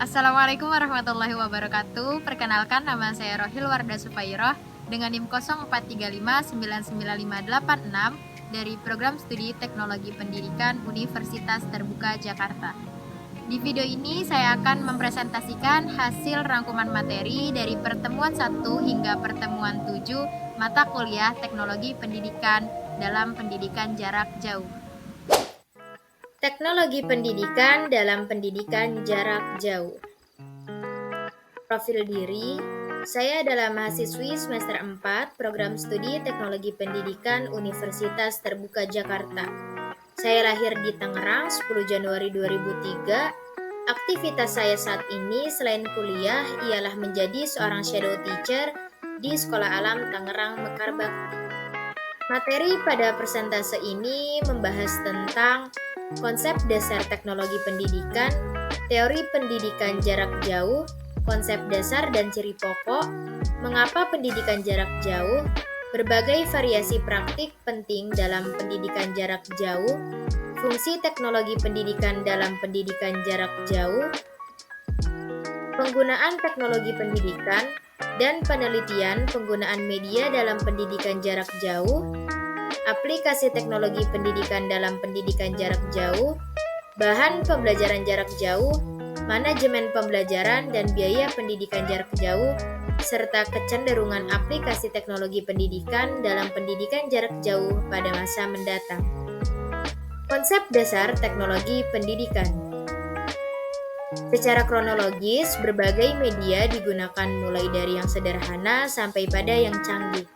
Assalamualaikum warahmatullahi wabarakatuh. Perkenalkan, nama saya Rohil Wardah Supairoh dengan NIM 0435995586 dari Program Studi Teknologi Pendidikan Universitas Terbuka Jakarta. Di video ini saya akan mempresentasikan hasil rangkuman materi dari pertemuan 1 hingga pertemuan 7 mata kuliah Teknologi Pendidikan dalam Pendidikan Jarak Jauh. Teknologi Pendidikan dalam Pendidikan Jarak Jauh. Profil diri, saya adalah mahasiswi semester 4 Program Studi Teknologi Pendidikan Universitas Terbuka Jakarta. Saya lahir di Tangerang 10 Januari 2003. Aktivitas saya saat ini selain kuliah ialah menjadi seorang shadow teacher di Sekolah Alam Tangerang Mekar Bakti. Materi pada persentase ini membahas tentang konsep dasar teknologi pendidikan, teori pendidikan jarak jauh, konsep dasar dan ciri pokok, mengapa pendidikan jarak jauh, berbagai variasi praktik penting dalam pendidikan jarak jauh, fungsi teknologi pendidikan dalam pendidikan jarak jauh, penggunaan teknologi pendidikan, dan penelitian penggunaan media dalam pendidikan jarak jauh, aplikasi teknologi pendidikan dalam pendidikan jarak jauh, bahan pembelajaran jarak jauh, manajemen pembelajaran dan biaya pendidikan jarak jauh, serta kecenderungan aplikasi teknologi pendidikan dalam pendidikan jarak jauh pada masa mendatang. Konsep dasar teknologi pendidikan. Secara kronologis, berbagai media digunakan mulai dari yang sederhana sampai pada yang canggih.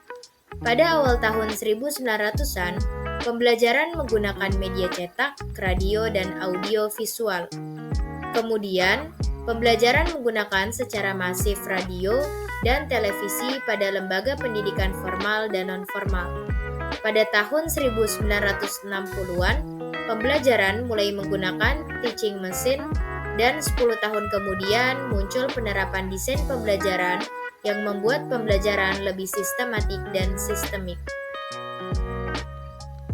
Pada awal tahun 1900-an, pembelajaran menggunakan media cetak, radio, dan audio visual. Kemudian, pembelajaran menggunakan secara masif radio dan televisi pada lembaga pendidikan formal dan non-formal. Pada tahun 1960-an, pembelajaran mulai menggunakan teaching machine dan 10 tahun kemudian muncul penerapan desain pembelajaran yang membuat pembelajaran lebih sistematik dan sistemik.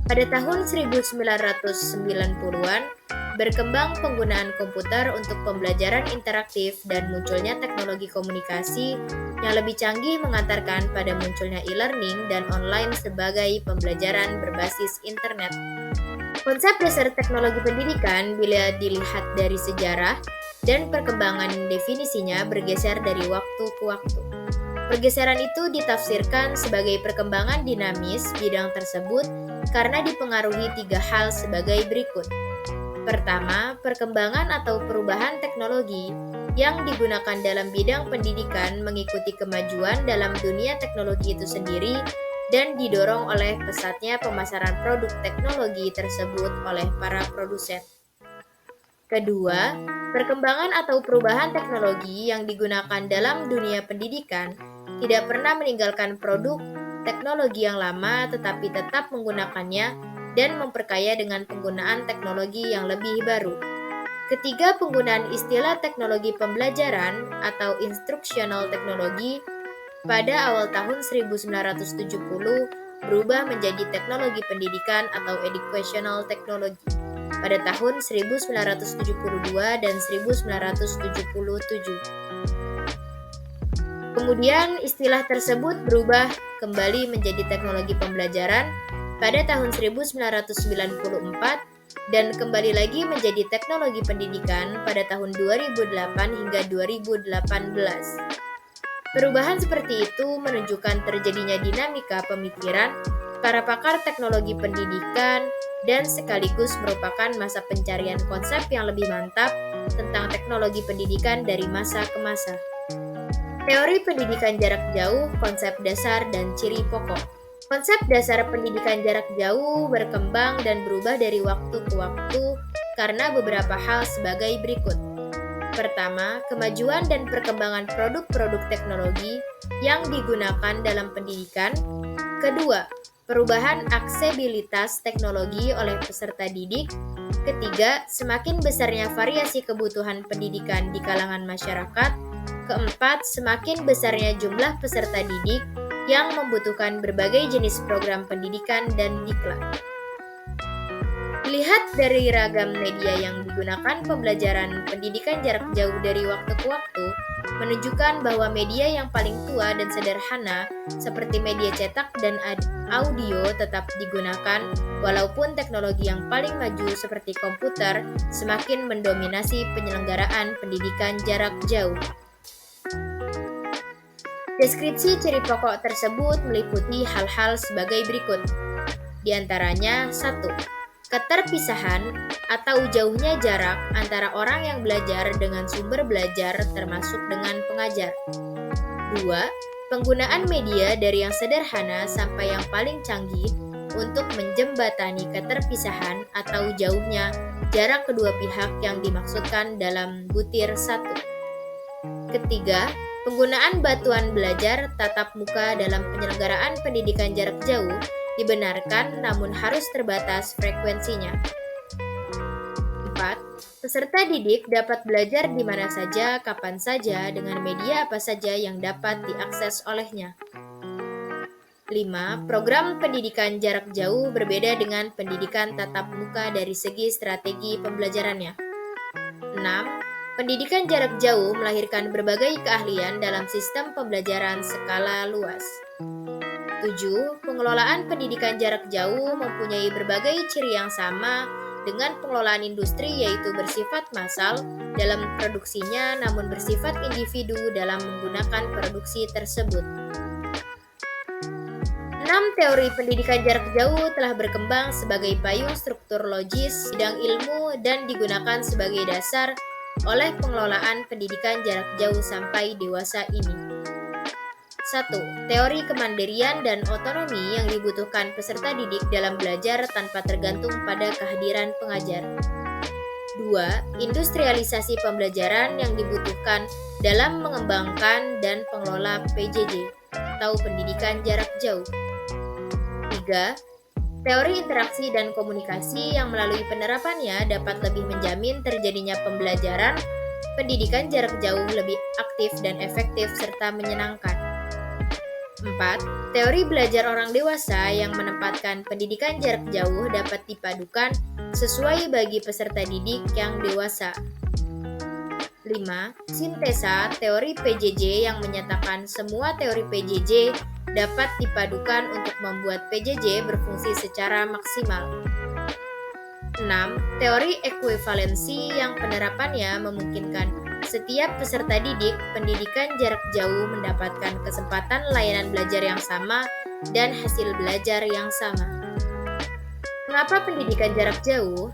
Pada tahun 1990-an, berkembang penggunaan komputer untuk pembelajaran interaktif dan munculnya teknologi komunikasi yang lebih canggih mengantarkan pada munculnya e-learning dan online sebagai pembelajaran berbasis internet. Konsep dasar teknologi pendidikan bila dilihat dari sejarah dan perkembangan definisinya bergeser dari waktu ke waktu. Pergeseran itu ditafsirkan sebagai perkembangan dinamis bidang tersebut karena dipengaruhi 3 hal sebagai berikut. Pertama, perkembangan atau perubahan teknologi yang digunakan dalam bidang pendidikan mengikuti kemajuan dalam dunia teknologi itu sendiri dan didorong oleh pesatnya pemasaran produk teknologi tersebut oleh para produsen. Kedua, perkembangan atau perubahan teknologi yang digunakan dalam dunia pendidikan tidak pernah meninggalkan produk teknologi yang lama tetapi tetap menggunakannya dan memperkaya dengan penggunaan teknologi yang lebih baru. Ketiga, penggunaan istilah teknologi pembelajaran atau instructional technology pada awal tahun 1970 berubah menjadi teknologi pendidikan atau educational technology pada tahun 1972 dan 1977. Kemudian istilah tersebut berubah kembali menjadi teknologi pembelajaran pada tahun 1994 dan kembali lagi menjadi teknologi pendidikan pada tahun 2008 hingga 2018. Perubahan seperti itu menunjukkan terjadinya dinamika pemikiran para pakar teknologi pendidikan dan sekaligus merupakan masa pencarian konsep yang lebih mantap tentang teknologi pendidikan dari masa ke masa. Teori pendidikan jarak jauh, konsep dasar, dan ciri pokok. Konsep dasar pendidikan jarak jauh berkembang dan berubah dari waktu ke waktu karena beberapa hal sebagai berikut. Pertama, kemajuan dan perkembangan produk-produk teknologi yang digunakan dalam pendidikan. Kedua, perubahan aksesibilitas teknologi oleh peserta didik. Ketiga, semakin besarnya variasi kebutuhan pendidikan di kalangan masyarakat. Keempat, semakin besarnya jumlah peserta didik yang membutuhkan berbagai jenis program pendidikan dan diklat. Lihat dari ragam media yang digunakan pembelajaran pendidikan jarak jauh dari waktu ke waktu menunjukkan bahwa media yang paling tua dan sederhana seperti media cetak dan audio tetap digunakan walaupun teknologi yang paling maju seperti komputer semakin mendominasi penyelenggaraan pendidikan jarak jauh. Deskripsi ciri pokok tersebut meliputi hal-hal sebagai berikut. Di antaranya, 1. Keterpisahan atau jauhnya jarak antara orang yang belajar dengan sumber belajar termasuk dengan pengajar. 2. Penggunaan media dari yang sederhana sampai yang paling canggih untuk menjembatani keterpisahan atau jauhnya jarak kedua pihak yang dimaksudkan dalam butir 1. Ketiga, penggunaan batuan belajar tatap muka dalam penyelenggaraan pendidikan jarak jauh dibenarkan namun harus terbatas frekuensinya. 4. Peserta didik dapat belajar di mana saja, kapan saja, dengan media apa saja yang dapat diakses olehnya. 5. Program pendidikan jarak jauh berbeda dengan pendidikan tatap muka dari segi strategi pembelajarannya. 6. Pendidikan jarak jauh melahirkan berbagai keahlian dalam sistem pembelajaran skala luas. 7. Pengelolaan pendidikan jarak jauh mempunyai berbagai ciri yang sama dengan pengelolaan industri yaitu bersifat massal dalam produksinya namun bersifat individu dalam menggunakan produksi tersebut. 6 teori pendidikan jarak jauh telah berkembang sebagai payung struktur logis bidang ilmu dan digunakan sebagai dasar oleh pengelolaan pendidikan jarak jauh sampai dewasa ini. 1. Teori kemandirian dan otonomi yang dibutuhkan peserta didik dalam belajar tanpa tergantung pada kehadiran pengajar. 2. Industrialisasi pembelajaran yang dibutuhkan dalam mengembangkan dan pengelola PJJ atau pendidikan jarak jauh. 3. Teori interaksi dan komunikasi yang melalui penerapannya dapat lebih menjamin terjadinya pembelajaran pendidikan jarak jauh lebih aktif dan efektif serta menyenangkan. 4. Teori belajar orang dewasa yang menempatkan pendidikan jarak jauh dapat dipadukan sesuai bagi peserta didik yang dewasa. 5. Sintesa teori PJJ yang menyatakan semua teori PJJ dapat dipadukan untuk membuat PJJ berfungsi secara maksimal. 6. Teori ekuivalensi yang penerapannya memungkinkan setiap peserta didik pendidikan jarak jauh mendapatkan kesempatan layanan belajar yang sama dan hasil belajar yang sama. Mengapa pendidikan jarak jauh?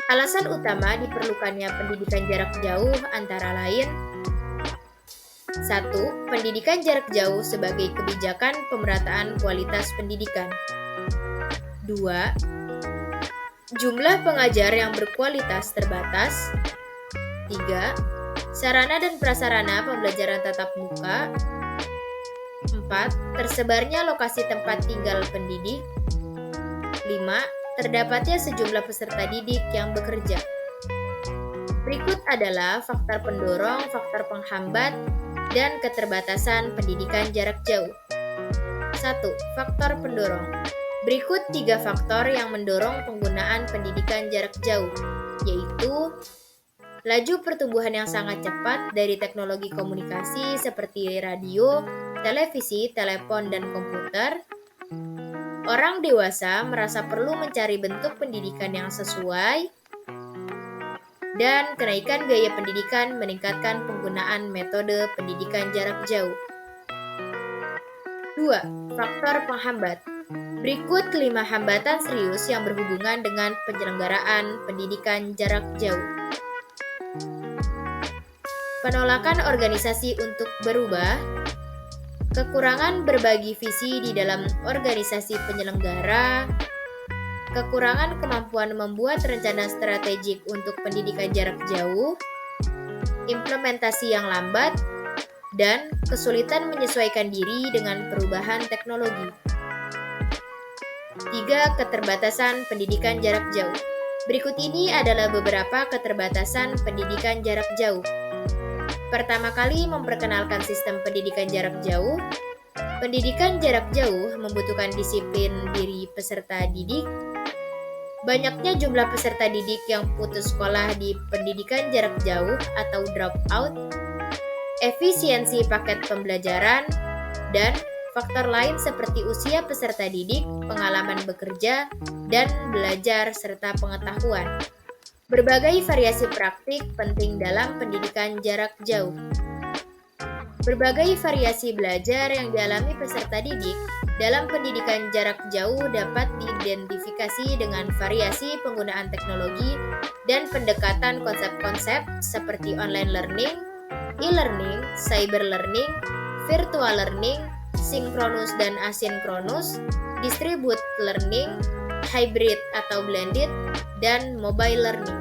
Alasan utama diperlukannya pendidikan jarak jauh antara lain 1. Pendidikan jarak jauh sebagai kebijakan pemerataan kualitas pendidikan. 2. Jumlah pengajar yang berkualitas terbatas. 3. Sarana dan prasarana pembelajaran tatap muka. 4. Tersebarnya lokasi tempat tinggal pendidik. 5. Terdapatnya sejumlah peserta didik yang bekerja. Berikut adalah faktor pendorong, faktor penghambat, dan keterbatasan pendidikan jarak jauh. 1. Faktor pendorong. Berikut 3 faktor yang mendorong penggunaan pendidikan jarak jauh, yaitu laju pertumbuhan yang sangat cepat dari teknologi komunikasi seperti radio, televisi, telepon, dan komputer. Orang dewasa merasa perlu mencari bentuk pendidikan yang sesuai, dan kenaikan gaya pendidikan meningkatkan penggunaan metode pendidikan jarak jauh. 2. Faktor penghambat. Berikut 5 hambatan serius yang berhubungan dengan penyelenggaraan pendidikan jarak jauh. Penolakan organisasi untuk berubah, kekurangan berbagi visi di dalam organisasi penyelenggara, kekurangan kemampuan membuat rencana strategik untuk pendidikan jarak jauh, implementasi yang lambat, dan kesulitan menyesuaikan diri dengan perubahan teknologi. 3. Keterbatasan pendidikan jarak jauh. Berikut ini adalah beberapa keterbatasan pendidikan jarak jauh. Pertama kali memperkenalkan sistem pendidikan jarak jauh. Pendidikan jarak jauh membutuhkan disiplin diri peserta didik. Banyaknya jumlah peserta didik yang putus sekolah di pendidikan jarak jauh atau drop out, efisiensi paket pembelajaran, dan faktor lain seperti usia peserta didik, pengalaman bekerja, dan belajar, serta pengetahuan. Berbagai variasi praktik penting dalam pendidikan jarak jauh. Berbagai variasi belajar yang dialami peserta didik dalam pendidikan jarak jauh dapat diidentifikasi dengan variasi penggunaan teknologi dan pendekatan konsep-konsep seperti online learning, e-learning, cyber learning, virtual learning, sinkronus dan asinkronus, distributed learning, hybrid atau blended, dan mobile learning.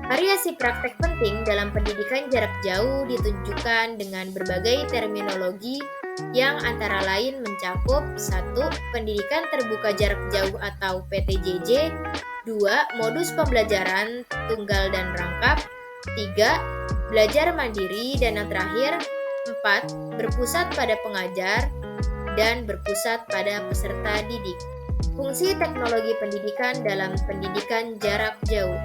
Variasi praktek penting dalam pendidikan jarak jauh ditunjukkan dengan berbagai terminologi yang antara lain mencakup 1. Pendidikan terbuka jarak jauh atau PTJJ, 2. Modus pembelajaran tunggal dan rangkap, 3. Belajar mandiri, dan yang terakhir 4. Berpusat pada pengajar dan berpusat pada peserta didik. Fungsi teknologi pendidikan dalam pendidikan jarak jauh.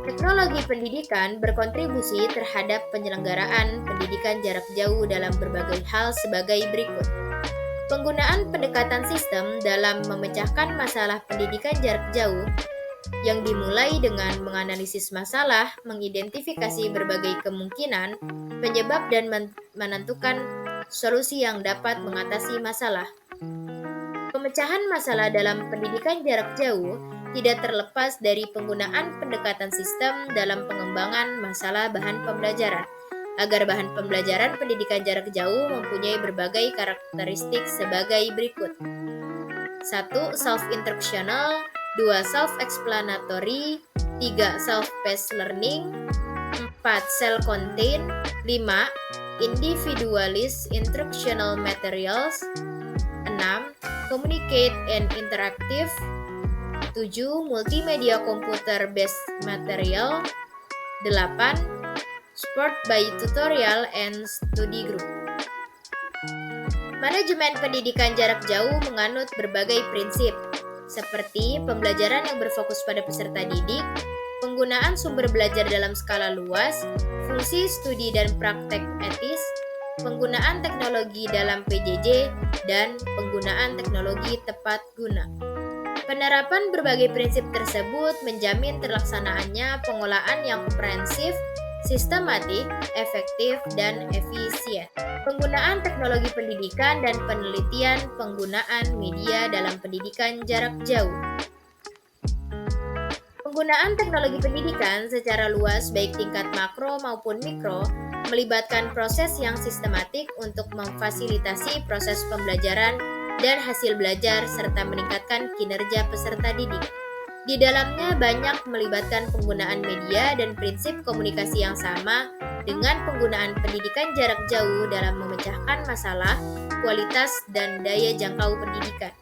Teknologi pendidikan berkontribusi terhadap penyelenggaraan pendidikan jarak jauh dalam berbagai hal sebagai berikut. Penggunaan pendekatan sistem dalam memecahkan masalah pendidikan jarak jauh yang dimulai dengan menganalisis masalah, mengidentifikasi berbagai kemungkinan, penyebab, dan menentukan solusi yang dapat mengatasi masalah. Pemecahan masalah dalam pendidikan jarak jauh tidak terlepas dari penggunaan pendekatan sistem dalam pengembangan masalah bahan pembelajaran, agar bahan pembelajaran pendidikan jarak jauh mempunyai berbagai karakteristik sebagai berikut. 1. Self-instructional, 2. Self-explanatory, 3. Self-paced learning, 4. Self-contained, 5. Individualist instructional materials, 6. Communicate and interactive, 7. Multimedia computer based material, 8. Support by tutorial and study group. Manajemen pendidikan jarak jauh menganut berbagai prinsip, seperti pembelajaran yang berfokus pada peserta didik, penggunaan sumber belajar dalam skala luas, fungsi studi dan praktek etis, penggunaan teknologi dalam PJJ, dan penggunaan teknologi tepat guna. Penerapan berbagai prinsip tersebut menjamin terlaksanaannya pengolahan yang komprehensif, sistematik, efektif, dan efisien. Penggunaan teknologi pendidikan dan penelitian penggunaan media dalam pendidikan jarak jauh. Penggunaan teknologi pendidikan secara luas baik tingkat makro maupun mikro melibatkan proses yang sistematik untuk memfasilitasi proses pembelajaran dan hasil belajar serta meningkatkan kinerja peserta didik. Di dalamnya banyak melibatkan penggunaan media dan prinsip komunikasi yang sama dengan penggunaan pendidikan jarak jauh dalam memecahkan masalah, kualitas, dan daya jangkau pendidikan.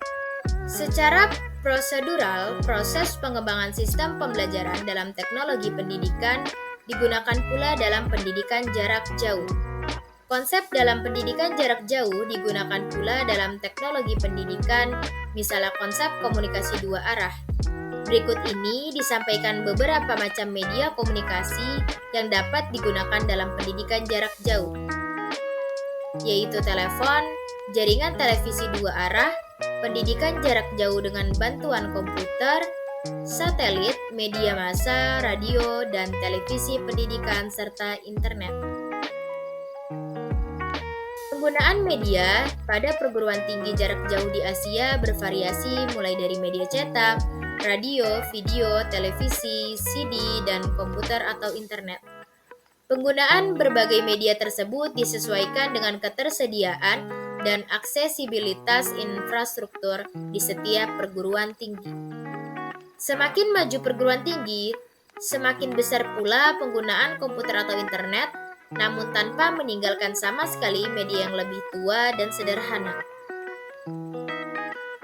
Secara prosedural, proses pengembangan sistem pembelajaran dalam teknologi pendidikan digunakan pula dalam pendidikan jarak jauh. Konsep dalam pendidikan jarak jauh digunakan pula dalam teknologi pendidikan, misalnya konsep komunikasi dua arah. Berikut ini disampaikan beberapa macam media komunikasi yang dapat digunakan dalam pendidikan jarak jauh, yaitu telepon, jaringan televisi dua arah, pendidikan jarak jauh dengan bantuan komputer, satelit, media massa, radio, dan televisi pendidikan, serta internet. Penggunaan media pada perguruan tinggi jarak jauh di Asia bervariasi mulai dari media cetak, radio, video, televisi, CD, dan komputer atau internet. Penggunaan berbagai media tersebut disesuaikan dengan ketersediaan dan aksesibilitas infrastruktur di setiap perguruan tinggi. Semakin maju perguruan tinggi, semakin besar pula penggunaan komputer atau internet, namun tanpa meninggalkan sama sekali media yang lebih tua dan sederhana.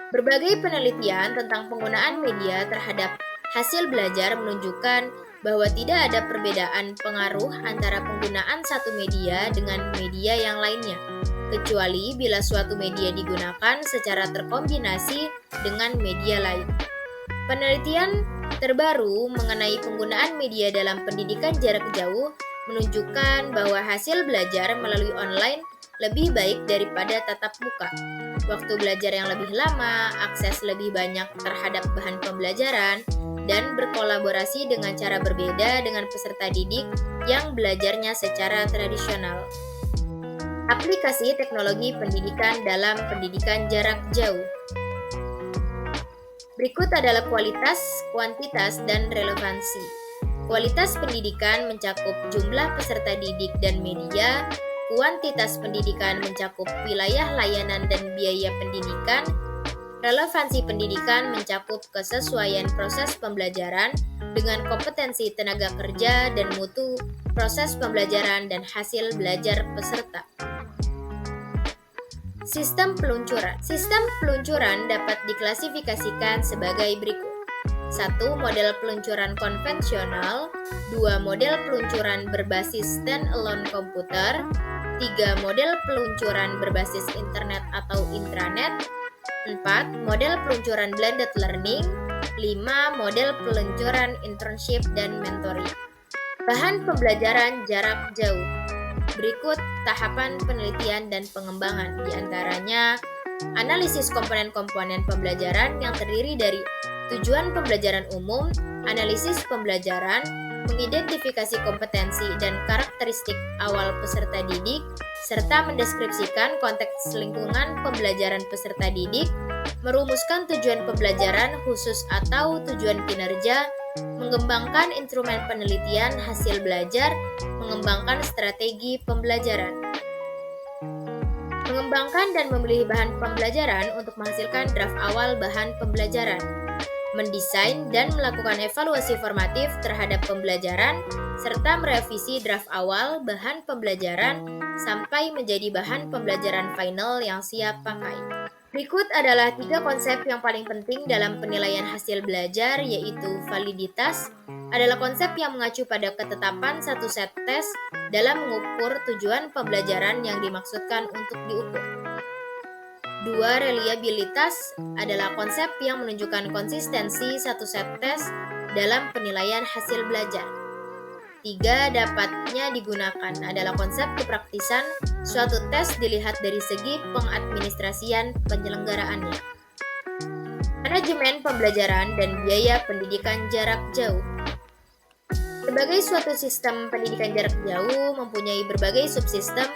Berbagai penelitian tentang penggunaan media terhadap hasil belajar menunjukkan bahwa tidak ada perbedaan pengaruh antara penggunaan satu media dengan media yang lainnya. kecuali bila suatu media digunakan secara terkombinasi dengan media lain. Penelitian terbaru mengenai penggunaan media dalam pendidikan jarak jauh menunjukkan bahwa hasil belajar melalui online lebih baik daripada tatap muka. Waktu belajar yang lebih lama, akses lebih banyak terhadap bahan pembelajaran, dan berkolaborasi dengan cara berbeda dengan peserta didik yang belajarnya secara tradisional. Aplikasi teknologi pendidikan dalam pendidikan jarak jauh. Berikut adalah kualitas, kuantitas, dan relevansi. Kualitas pendidikan mencakup jumlah peserta didik dan media, kuantitas pendidikan mencakup wilayah layanan dan biaya pendidikan, relevansi pendidikan mencakup kesesuaian proses pembelajaran dengan kompetensi tenaga kerja dan mutu proses pembelajaran dan hasil belajar peserta. Sistem peluncuran. Sistem peluncuran dapat diklasifikasikan sebagai berikut. 1. Model peluncuran konvensional. 2. Model peluncuran berbasis standalone komputer. 3. Model peluncuran berbasis internet atau intranet. 4. Model peluncuran blended learning. 5. Model peluncuran internship dan mentoring. Bahan pembelajaran jarak jauh. Berikut tahapan penelitian dan pengembangan, di antaranya analisis komponen-komponen pembelajaran yang terdiri dari tujuan pembelajaran umum, analisis pembelajaran, mengidentifikasi kompetensi dan karakteristik awal peserta didik, serta mendeskripsikan konteks lingkungan pembelajaran peserta didik, merumuskan tujuan pembelajaran khusus atau tujuan kinerja, mengembangkan instrumen penelitian hasil belajar, mengembangkan strategi pembelajaran. Mengembangkan dan memilih bahan pembelajaran untuk menghasilkan draft awal bahan pembelajaran. Mendesain dan melakukan evaluasi formatif terhadap pembelajaran, serta merevisi draft awal bahan pembelajaran sampai menjadi bahan pembelajaran final yang siap pakai. Berikut adalah 3 konsep yang paling penting dalam penilaian hasil belajar, yaitu validitas adalah konsep yang mengacu pada ketetapan satu set tes dalam mengukur tujuan pembelajaran yang dimaksudkan untuk diukur. 2. Reliabilitas adalah konsep yang menunjukkan konsistensi satu set tes dalam penilaian hasil belajar. 3. Dapatnya digunakan adalah konsep kepraktisan suatu tes dilihat dari segi pengadministrasian penyelenggaraannya. Manajemen pembelajaran dan biaya pendidikan jarak jauh. Sebagai suatu sistem pendidikan jarak jauh mempunyai berbagai subsistem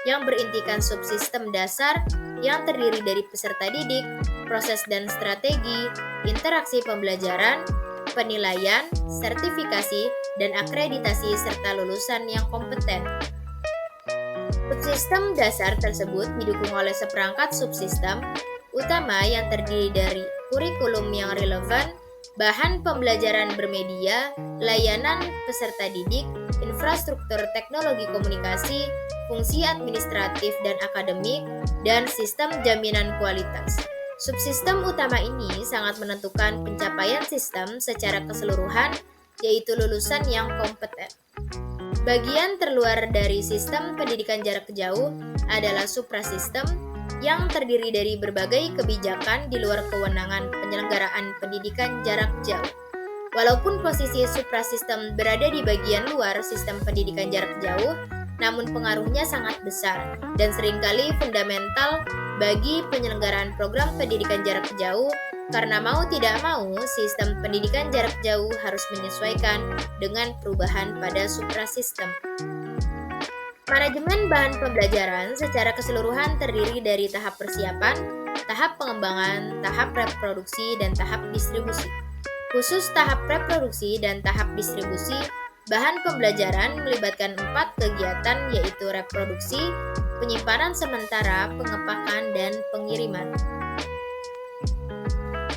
yang berintikan subsistem dasar yang terdiri dari peserta didik, proses dan strategi, interaksi pembelajaran, penilaian, sertifikasi, dan akreditasi serta lulusan yang kompeten. Subsistem dasar tersebut didukung oleh seperangkat subsistem utama yang terdiri dari kurikulum yang relevan, bahan pembelajaran bermedia, layanan peserta didik, infrastruktur teknologi komunikasi, fungsi administratif dan akademik, dan sistem jaminan kualitas. Subsistem utama ini sangat menentukan pencapaian sistem secara keseluruhan, yaitu lulusan yang kompeten. Bagian terluar dari sistem pendidikan jarak jauh adalah suprasistem yang terdiri dari berbagai kebijakan di luar kewenangan penyelenggaraan pendidikan jarak jauh. Walaupun posisi suprasistem berada di bagian luar sistem pendidikan jarak jauh, namun pengaruhnya sangat besar dan seringkali fundamental bagi penyelenggaraan program pendidikan jarak jauh, karena mau tidak mau sistem pendidikan jarak jauh harus menyesuaikan dengan perubahan pada suprasistem. Manajemen bahan pembelajaran secara keseluruhan terdiri dari tahap persiapan, tahap pengembangan, tahap reproduksi, dan tahap distribusi. Khusus tahap reproduksi dan tahap distribusi, bahan pembelajaran melibatkan 4 kegiatan, yaitu reproduksi, penyimpanan sementara, pengepakan, dan pengiriman.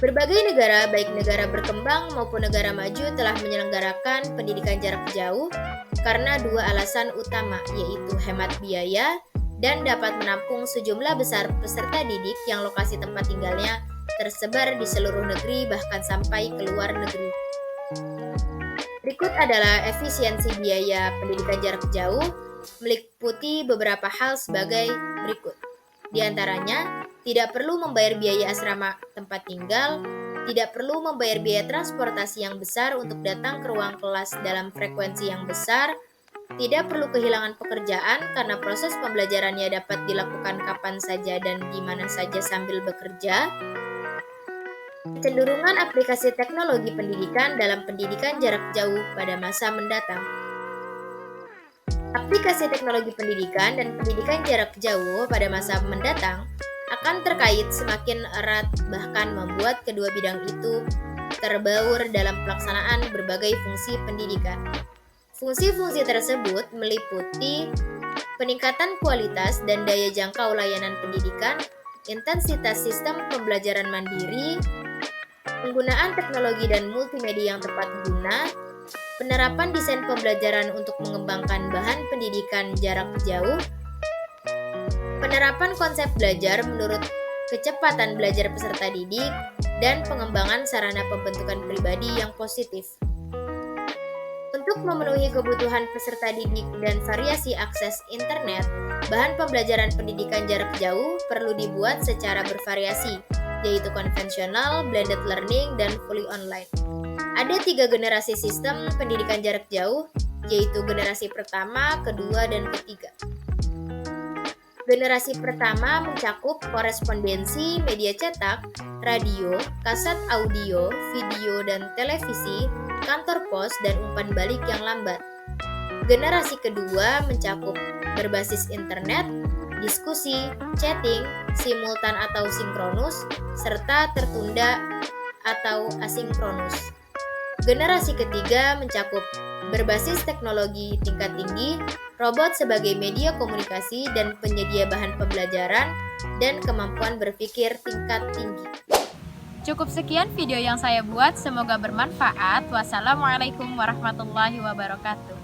Berbagai negara, baik negara berkembang maupun negara maju, telah menyelenggarakan pendidikan jarak jauh karena 2 alasan utama, yaitu hemat biaya dan dapat menampung sejumlah besar peserta didik yang lokasi tempat tinggalnya tersebar di seluruh negeri, bahkan sampai ke luar negeri. Berikut adalah efisiensi biaya pendidikan jarak jauh, meliputi beberapa hal sebagai berikut. Di antaranya, tidak perlu membayar biaya asrama tempat tinggal, tidak perlu membayar biaya transportasi yang besar untuk datang ke ruang kelas dalam frekuensi yang besar, tidak perlu kehilangan pekerjaan karena proses pembelajarannya dapat dilakukan kapan saja dan di mana saja sambil bekerja. Kecenderungan aplikasi teknologi pendidikan dalam pendidikan jarak jauh pada masa mendatang. Aplikasi teknologi pendidikan dan pendidikan jarak jauh pada masa mendatang akan terkait semakin erat, bahkan membuat kedua bidang itu terbaur dalam pelaksanaan berbagai fungsi pendidikan. Fungsi-fungsi tersebut meliputi peningkatan kualitas dan daya jangkau layanan pendidikan, intensitas sistem pembelajaran mandiri, penggunaan teknologi dan multimedia yang tepat guna, penerapan desain pembelajaran untuk mengembangkan bahan pendidikan jarak jauh, penerapan konsep belajar menurut kecepatan belajar peserta didik, dan pengembangan sarana pembentukan pribadi yang positif. Untuk memenuhi kebutuhan peserta didik dan variasi akses internet, bahan pembelajaran pendidikan jarak jauh perlu dibuat secara bervariasi, yaitu konvensional, blended learning, dan fully online. Ada 3 generasi sistem pendidikan jarak jauh, yaitu generasi pertama, kedua, dan ketiga. Generasi pertama mencakup korespondensi, media cetak, radio, kaset audio, video dan televisi, kantor pos, dan umpan balik yang lambat. Generasi kedua mencakup berbasis internet, diskusi, chatting, simultan atau sinkronus, serta tertunda atau asinkronus. Generasi ketiga mencakup berbasis teknologi tingkat tinggi, robot sebagai media komunikasi dan penyedia bahan pembelajaran, dan kemampuan berpikir tingkat tinggi. Cukup sekian video yang saya buat, semoga bermanfaat. Wassalamualaikum warahmatullahi wabarakatuh.